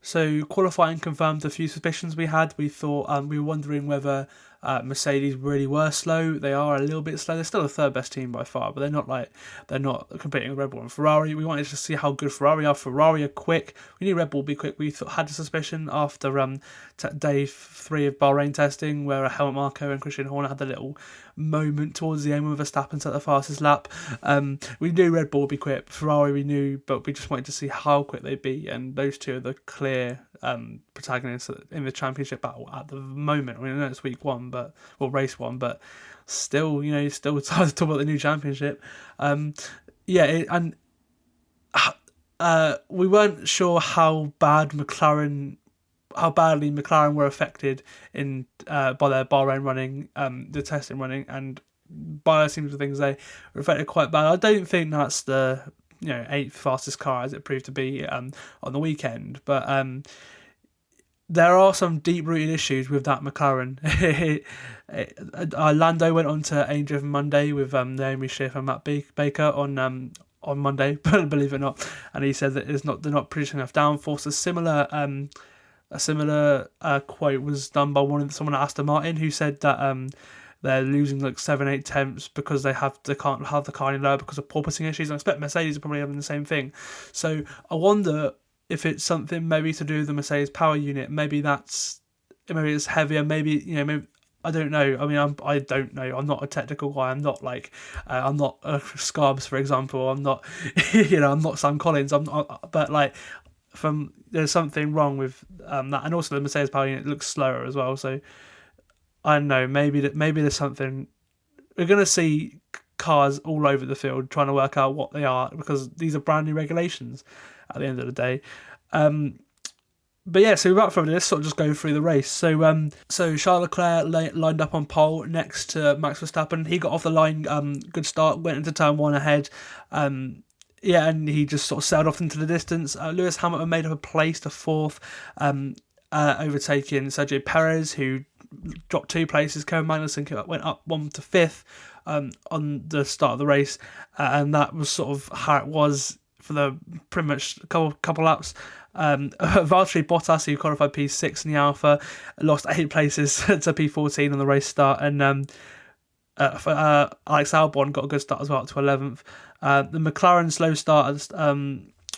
So qualifying confirmed a few suspicions we had. We thought we were wondering whether Mercedes really were slow. They are a little bit slow. They're still the third best team by far, but they're not competing with Red Bull and Ferrari. We wanted to see how good Ferrari are. Ferrari are quick. We knew Red Bull would be quick. We had a suspicion after day 3 of Bahrain testing, where Helmut Marko and Christian Horner had a little moment towards the end with Verstappen set the fastest lap. We knew Red Bull would be quick. Ferrari we knew, but we just wanted to see how quick they'd be, and those two are the clear protagonists in the championship battle at the moment. I mean, I know it's week 1, race 1, but still, still time to talk about the new championship. We weren't sure how badly McLaren were affected by their Bahrain running, the testing running, and by the seams of things, they were affected quite bad. I don't think that's the 8th fastest car as it proved to be on the weekend, but there are some deep-rooted issues with that McLaren. Lando went on to Aim Driven Monday with Naomi Schiff and Matt Baker on Monday, believe it or not, and he said that they're not producing enough downforce. A similar quote was done by someone at Aston Martin, who said that they're losing like 7-8 tenths because they can't have the car any lower because of porpoising issues. I expect Mercedes are probably having the same thing. So I wonder if it's something maybe to do with the Mercedes power unit. Maybe it's heavier. Maybe I don't know. I mean, I don't know. I'm not a technical guy. I'm not I'm not Scarbs, for example. I'm not I'm not Sam Collins. There's something wrong with that, and also the Mercedes power unit looks slower as well. So I don't know. Maybe there's something. We're gonna see cars all over the field trying to work out what they are, because these are brand new regulations at the end of the day. But yeah, so without further ado, let's sort of just go through the race. So Charles Leclerc lined up on pole next to Max Verstappen. He got off the line, good start, went into turn 1 ahead. And he just sort of sailed off into the distance. Lewis Hamilton made up a place to 4th, overtaking Sergio Perez, who dropped 2 places. Kevin Magnussen went up 1 to 5th on the start of the race, and that was sort of how it was for the pretty much couple laps. Valtteri Bottas, who qualified P6 in the Alpha, lost 8 places to P14 on the race start, and Alex Albon got a good start as well, up to 11th. The McLaren slow start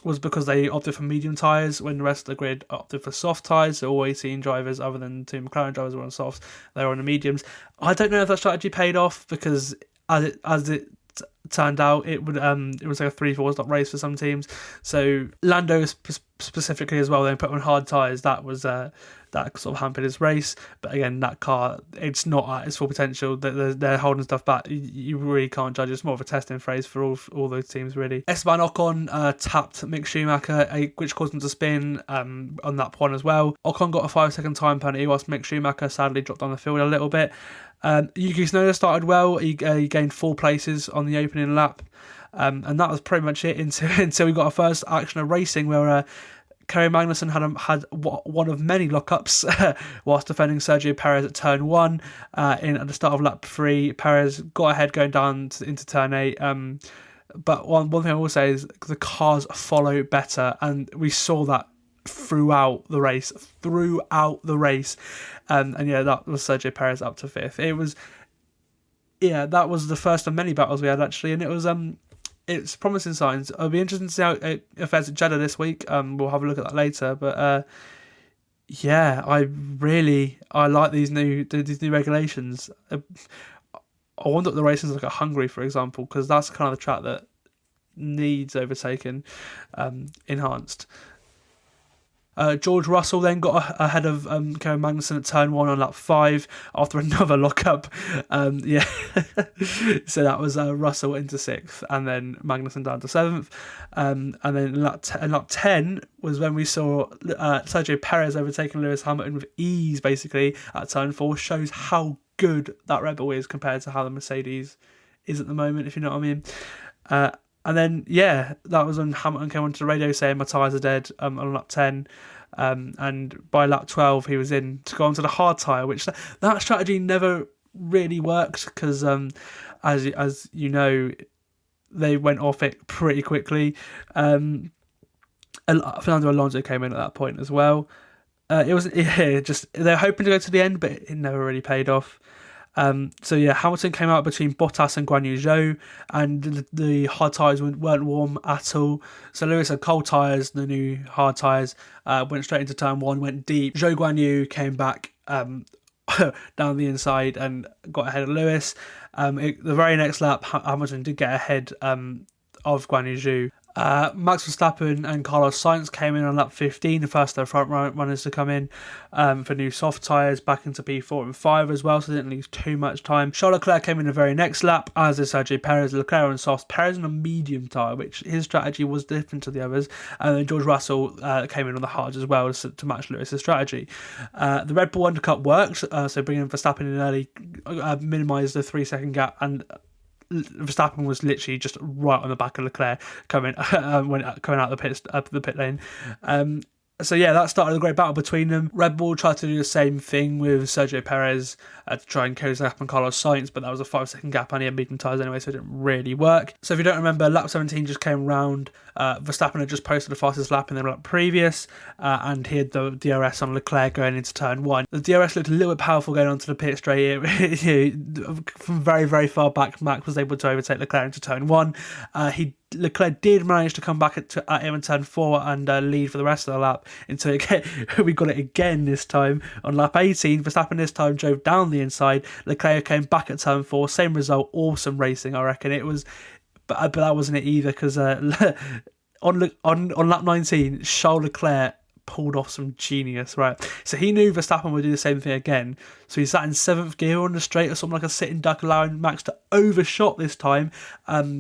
was because they opted for medium tyres when the rest of the grid opted for soft tyres. So all 18 drivers, other than 2 McLaren drivers, were on softs. They were on the mediums. I don't know if that strategy paid off, because as it turned out, it was like a 3-4 stop race for some teams. So Lando specifically as well, they put on hard tyres. That sort of hampered his race. But again, that car, it's not at its full potential. They're holding stuff back. You really can't judge. It's more of a testing phase for all those teams, really. Esteban Ocon tapped Mick Schumacher, which caused him to spin on that point as well. Ocon got a 5-second time penalty, whilst Mick Schumacher sadly dropped on the field a little bit. Yuki Tsunoda started well. He gained 4 places on the opening lap, and that was pretty much it until we got our first action of racing, where Kevin Magnussen had one of many lockups whilst defending Sergio Perez at turn 1. At the start of lap 3, Perez got ahead going down into turn 8. But one thing I will say is the cars follow better, and we saw that throughout the race. And that was Sergio Perez up to 5th. That was the first of many battles we had, actually, and it was it's promising signs. It'll be interesting to see how it affects Jeddah this week. We'll have a look at that later, but I like these new regulations. I wonder what the racing's like at Hungary, for example, because that's kind of the track that needs overtaken, enhanced. George Russell then got ahead of Kevin Magnussen at turn 1 on lap 5 after another lockup. So that was Russell into 6th, and then Magnussen down to 7th. And then lap 10 was when we saw Sergio Perez overtaking Lewis Hamilton with ease, basically, at turn 4. Shows how good that Red Bull is compared to how the Mercedes is at the moment, if you know what I mean. And then, that was when Hamilton came onto the radio saying, "My tyres are dead," on lap 10. And by lap 12, he was in to go onto the hard tyre, which that strategy never really worked, because, as you know, they went off it pretty quickly. Fernando Alonso came in at that point as well. It was just they're hoping to go to the end, but it never really paid off. So yeah, Hamilton came out between Bottas and Guan Yu Zhou, and the hard tyres weren't warm at all. So Lewis had cold tyres, the new hard tyres, went straight into turn one, went deep. Zhou Guan Yu came back down the inside and got ahead of Lewis. The very next lap, Hamilton did get ahead of Guan Yu Zhou. Max Verstappen and Carlos Sainz came in on lap 15, the first of the front runners to come in for new soft tyres, back into P4 and 5 as well, so they didn't leave too much time. Charles Leclerc came in the very next lap, as did Sergio Perez. Leclerc on soft, Perez on a medium tyre, which his strategy was different to the others, and then George Russell came in on the hards as well to match Lewis's strategy. The Red Bull undercut worked, so bringing Verstappen in early minimised the 3-second gap, and Verstappen was literally just right on the back of Leclerc coming out the pit lane. So yeah, that started a great battle between them. Red Bull tried to do the same thing with Sergio Perez to try and close the gap on Carlos Sainz, but that was a 5-second gap and he had medium tyres anyway, so it didn't really work. So if you don't remember, lap 17 just came round. Verstappen had just posted the fastest lap in the lap previous, and he had the DRS on Leclerc going into turn one. The DRS looked a little bit powerful going onto the pit straight. From very, very far back, Max was able to overtake Leclerc into turn one. Leclerc did manage to come back at him in turn 4 and lead for the rest of the lap until we got it again this time on lap 18. Verstappen this time drove down the inside. Leclerc came back at turn 4. Same result. Awesome racing, I reckon. It was, but that wasn't it either, because on lap 19, Charles Leclerc pulled off some genius, right? So he knew Verstappen would do the same thing again, so he sat in 7th gear on the straight or something like a sitting duck, allowing Max to overshot this time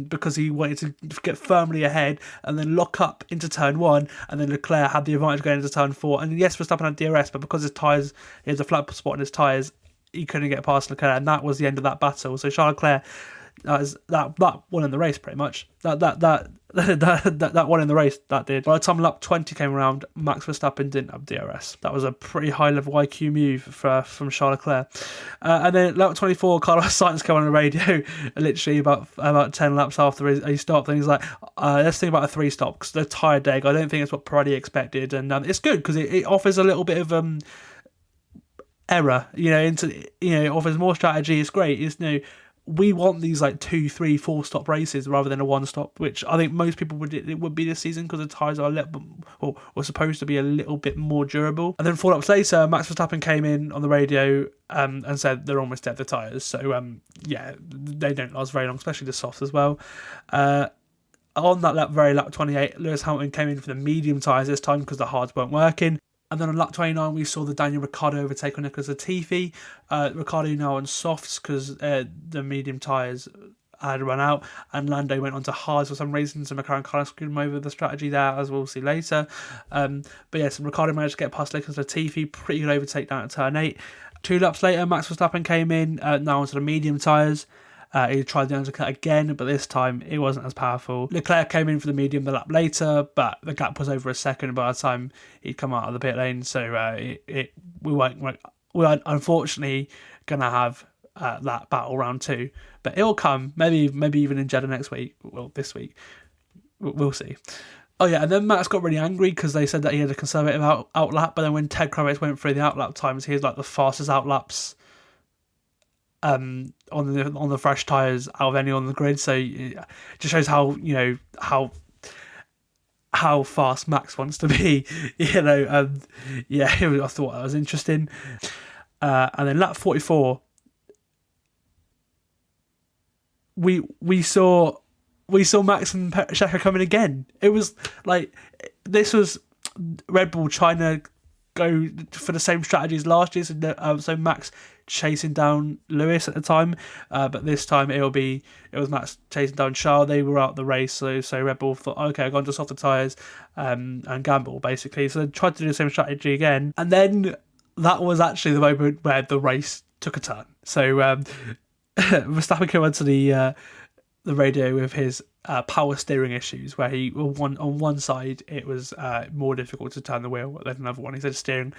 because he wanted to get firmly ahead and then lock up into turn 1, and then Leclerc had the advantage going into turn 4, and yes, Verstappen had DRS, but because his tyres, he had a flat spot in his tyres, he couldn't get past Leclerc, and that was the end of that battle. So Charles Leclerc, that won in the race pretty much. That won in the race, that did. By the time lap 20 came around, Max Verstappen didn't have DRS. That was a pretty high level IQ move from Charles Leclerc. And then lap 24, Carlos Sainz came on the radio literally about 10 laps after he stopped, and he's like, let's think about a 3 stop, because they're tired egg. I don't think it's what Pirelli expected, and it's good because it offers a little bit of error, it offers more strategy. It's great. We want these like 2, 3, 4 stop races rather than a 1 stop, which I think most people would be this season, because the tyres are a little bit, or were supposed to be a little bit more durable. And then 4 laps later, Max Verstappen came in on the radio and said they're almost dead, the tyres. So they don't last very long, especially the softs as well. On that lap 28, Lewis Hamilton came in for the medium tyres this time because the hards weren't working. And then on lap 29, we saw the Daniel Ricciardo overtake on Nicholas Latifi. Ricciardo now on softs because the medium tyres had run out, and Lando went on to hards for some reason, so McLaren kind of screwed him over the strategy there, as we'll see later. But yes, Ricciardo managed to get past Nicholas Latifi, pretty good overtake down at turn 8. 2 laps later, Max Verstappen came in, now onto the medium tyres. He tried the undercut again, but this time it wasn't as powerful. Leclerc came in for the medium the lap later, but the gap was over a second by the time he'd come out of the pit lane. So we weren't unfortunately going to have that battle round 2. But it'll come, maybe even in Jeddah next week. Well, this week. We'll see. Oh yeah, and then Max got really angry because they said that he had a conservative outlap, but then when Ted Kravitz went through the outlap times, he had like the fastest outlaps on the fresh tyres out of anyone on the grid. So it just shows how how fast Max wants to be. I thought that was interesting. And then lap 44, we saw Max and Checo coming again. It was like, this was Red Bull trying to go for the same strategy as last year. So Max chasing down Lewis at the time, but this time it was Max chasing down Charles. They were out the race, so Red Bull thought, okay, I've gone to softer tyres and gamble, basically. So they tried to do the same strategy again, and then that was actually the moment where the race took a turn. So Verstappen came onto the radio with his power steering issues, where on one side it was more difficult to turn the wheel than another one. He said steering.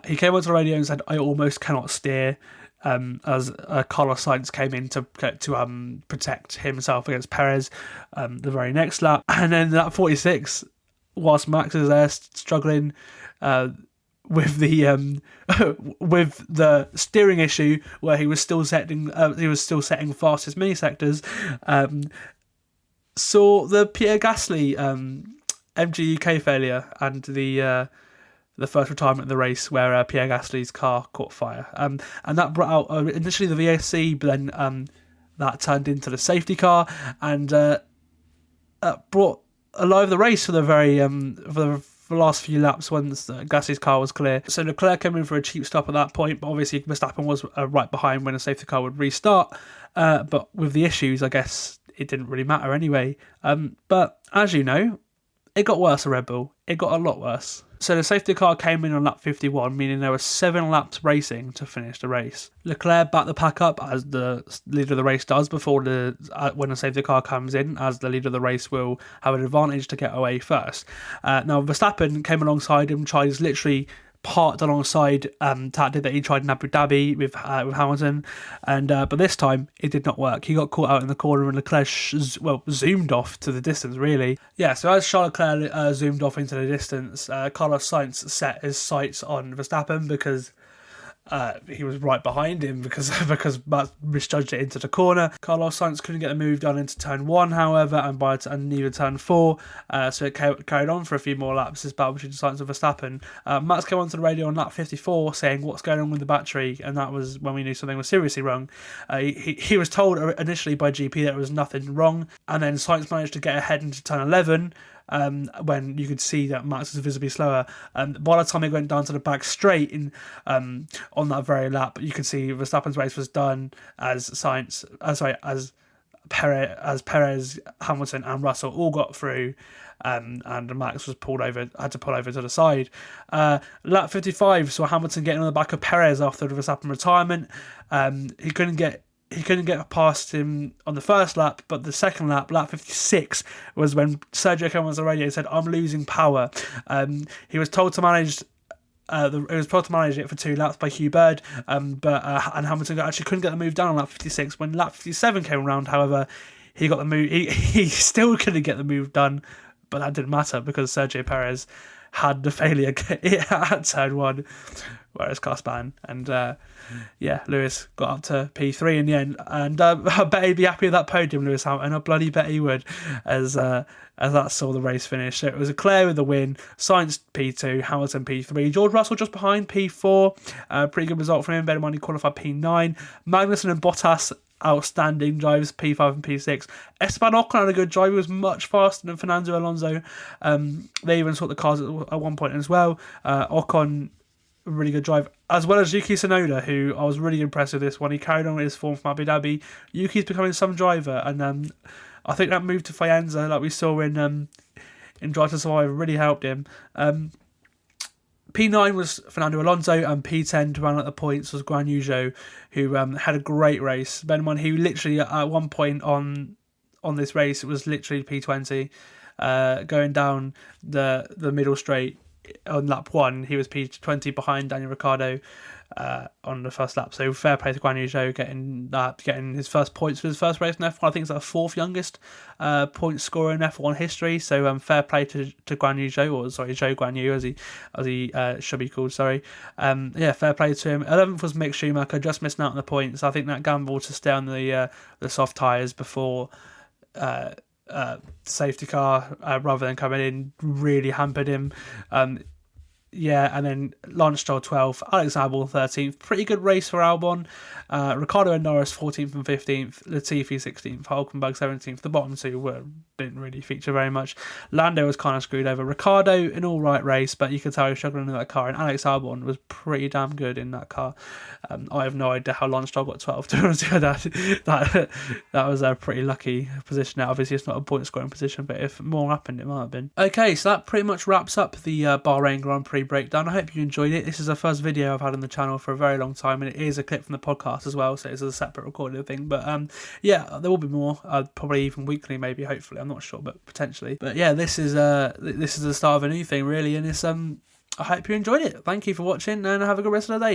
He came onto the radio and said, "I almost cannot steer," as Carlos Sainz came in to protect himself against Perez the very next lap. And then that 46, whilst Max is there struggling with the with the steering issue, where he was still setting fastest mini sectors. Saw the Pierre Gasly MG UK failure and the first retirement of the race, where Pierre Gasly's car caught fire, and that brought out initially the VSC, but then that turned into the safety car, and brought alive the race for the very for the last few laps once Gasly's car was clear. So Leclerc came in for a cheap stop at that point, but obviously Verstappen was right behind when a safety car would restart. But with the issues, I guess it didn't really matter anyway. But as you know, it got worse at Red Bull. It got a lot worse. So the safety car came in on lap 51, meaning there were 7 laps racing to finish the race. Leclerc backed the pack up, as the leader of the race does, before when the safety car comes in, as the leader of the race will have an advantage to get away first. Now Verstappen came alongside him, tried literally parked alongside tactic that he tried in Abu Dhabi with Hamilton, and but this time it did not work. He got caught out in the corner, and Leclerc zoomed off to the distance, really. Yeah, so as Charles Leclerc zoomed off into the distance, Carlos Sainz set his sights on Verstappen because he was right behind him because Max misjudged it into the corner. Carlos Sainz couldn't get the move done into turn 1, however, and neither turn 4, so it carried on for a few more laps, this battle between Sainz and Verstappen. Max came onto the radio on lap 54 saying what's going on with the battery, and that was when we knew something was seriously wrong. He was told initially by GP that there was nothing wrong, and then Sainz managed to get ahead into turn 11, when you could see that Max was visibly slower. By the time he went down to the back straight on that very lap, you could see Verstappen's race was done as Perez, Hamilton and Russell all got through, and Max was had to pull over to the side. Lap 55 saw Hamilton getting on the back of Perez after the Verstappen retirement. He couldn't get past him on the first lap, but the second lap, lap 56, was when Sergio came on the radio and said, "I'm losing power." He was told to manage. It for 2 laps by Hugh Bird, but Hamilton actually couldn't get the move done on lap 56. When lap 57 came around, however, he got the move. He still couldn't get the move done, but that didn't matter because Sergio Perez had the failure at turn 1, whereas car span, and Lewis got up to P3 in the end, and I bet he'd be happy with that podium, Lewis Hamilton. I bloody bet he would, as that saw the race finish. So it was Leclerc with the win, Sainz P2, Hamilton P3, George Russell just behind P4. Pretty good result from him. Better mind he qualified P9. Magnussen and Bottas, outstanding drives, P5 and P6. Esteban Ocon had a good drive. He was much faster than Fernando Alonso. They even swapped the cars at one point as well. Ocon, really good drive, as well as Yuki Tsunoda, who I was really impressed with this one. He carried on with his form from Abu Dhabi. Yuki's becoming some driver, and I think that move to Faenza, like we saw in Drive to Survive, really helped him. P9 was Fernando Alonso, and P10 to round out the points was Guan Yu Zhou, who had a great race. Bear in mind, he literally at one point on this race, it was literally P20, going down the middle straight on lap 1. He was P20 behind Daniel Ricciardo on the first lap. So fair play to Guan Yu Zhou getting his first points for his first race in F1. I think it's the 4th youngest point scorer in F1 history. So fair play to Guan Yu Zhou, or sorry, Zhou Guan Yu as he should be called. Sorry. Fair play to him. 11th was Mick Schumacher, just missing out on the points. I think that gamble to stay on the soft tyres before safety car rather than coming in really hampered him. And then Lance Stroll 12th, Alex Albon 13th. Pretty good race for Albon. Ricciardo and Norris 14th and 15th. Latifi 16th. Hulkenberg 17th. The bottom 2 didn't really feature very much. Lando was kind of screwed over. Ricciardo, an alright race, but you could tell he was struggling in that car. And Alex Albon was pretty damn good in that car. I have no idea how Lance Stroll got 12th. To be honest with that was a pretty lucky position. Now, obviously, it's not a point scoring position, but if more happened, it might have been. Okay, so that pretty much wraps up the Bahrain Grand Prix breakdown. I hope you enjoyed it. This is the first video I've had on the channel for a very long time, and it is a clip from the podcast as well, so it's a separate recorded thing. But there will be more, probably even weekly, maybe, hopefully. I'm not sure, but potentially. But yeah, this is the start of a new thing, really, and it's I hope you enjoyed it. Thank you for watching, and have a good rest of the day.